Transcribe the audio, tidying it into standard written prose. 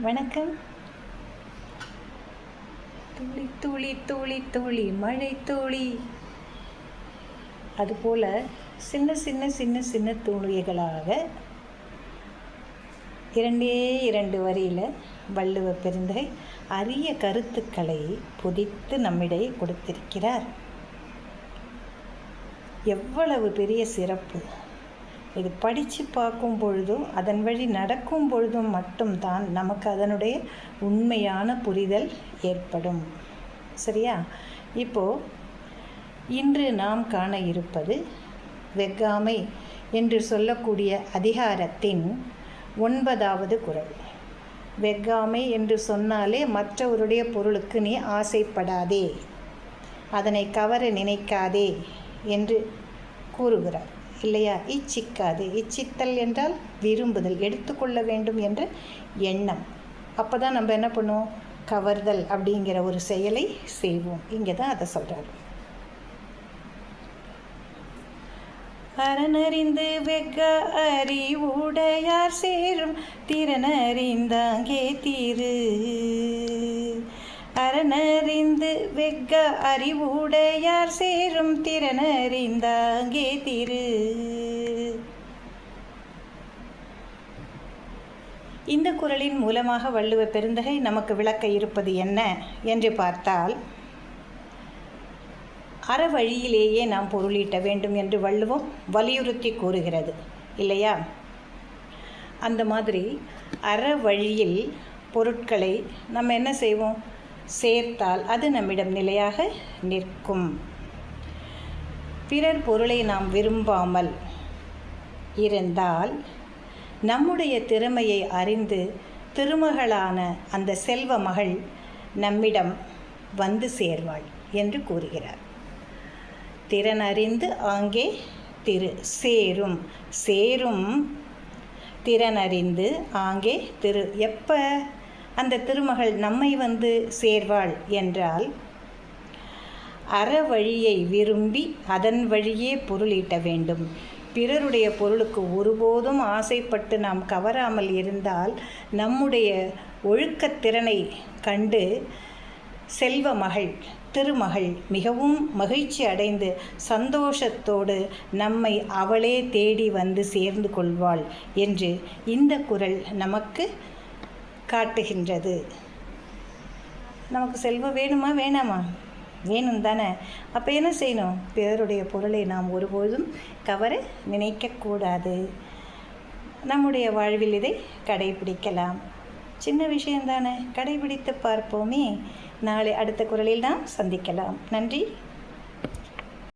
வணக்கம். துளி துளி துளி துளி மழை துளி. அதுபோல் சின்ன சின்ன சின்ன சின்ன துளிகளாக இரண்டு வரியில் வள்ளுவ பெருந்தகை அரிய கருத்துக்களை பொதித்து நம்மிடையே கொடுத்திருக்கிறார். எவ்வளவு பெரிய சிறப்பு! இது படித்து பார்க்கும் பொழுதும் அதன் வழி நடக்கும் பொழுதும் மட்டும்தான் நமக்கு அதனுடைய உண்மையான புரிதல் ஏற்படும். சரியா? இப்போது இன்று நாம் காண இருப்பது வெஃகாமை என்று சொல்லக்கூடிய அதிகாரத்தின் 9வது குறள். வெஃகாமை என்று சொன்னாலே மற்றவருடைய பொருளுக்கு நீ ஆசைப்படாதே, அதனை கவர நினைக்காதே என்று கூறுகிறார் இல்லையா? இச்சிக்காது. இச்சித்தல் என்றால் விரும்புதல், எடுத்துக்கொள்ள வேண்டும் என்ற எண்ணம். அப்போ தான் நம்ம என்ன பண்ணுவோம்? கவர்தல் அப்படிங்கிற ஒரு செயலை செய்வோம். இங்கே தான் அதை சொல்கிறார். அறனறிந்து வெஃக அறிவுடையார் சேரும் திறனறிந்தாங்கே தீரு. அறனறிந்து வெஃக அறிவுடையார் சேரும் திறனறிந்தாங்கே திரு. இந்த குறளின் மூலமாக வள்ளுவ பெருந்தகை நமக்கு விளக்க இருப்பது என்ன என்று பார்த்தால், அறவழியிலேயே நாம் பொருளீட்ட வேண்டும் என்று வள்ளுவம் வலியுறுத்தி கூறுகிறது இல்லையா? அந்த மாதிரி அறவழியில் பொருட்களை நம்ம என்ன செய்வோம்? சேர்த்தால் அது நம்மிடம் நிலையாக நிற்கும். பிறர் பொருளை நாம் விரும்பாமல் இருந்தால் நம்முடைய திறமையை அறிந்து திருமகளான அந்த செல்வ மகள் நம்மிடம் வந்து சேர்வாள் என்று கூறுகிறார். திறனறிந்து ஆங்கே திரு. சேரும் சேரும் திறனறிந்து ஆங்கே திரு. எப்போ அந்த திருமகள் நம்மை வந்து சேர்வாள் என்றால், அறவழியை விரும்பி அதன் வழியே பொருளீட்ட வேண்டும். பிறருடைய பொருளுக்கு ஒருபோதும் ஆசைப்பட்டு நாம் கவராமல் இருந்தால் நம்முடைய ஒழுக்கத்திறனை கண்டு செல்வ மகள் திருமகள் மிகவும் மகிழ்ச்சி அடைந்து சந்தோஷத்தோடு நம்மை அவளே தேடி வந்து சேர்ந்து கொள்வாள் என்று இந்த குறள் நமக்கு காட்டுகின்றது. நமக்கு செல்வம் வேணுமா வேணாமா? வேணும் தானே? அப்போ என்ன செய்யணும்? பிறருடைய பொருளை நாம் ஒருபோதும் கவர நினைக்கக்கூடாது. நம்முடைய வாழ்வில் இதை கடைபிடிக்கலாம். சின்ன விஷயந்தானே, கடைபிடித்து பார்ப்போமே. நாளை அடுத்த குறளில் நாம் சந்திக்கலாம். நன்றி.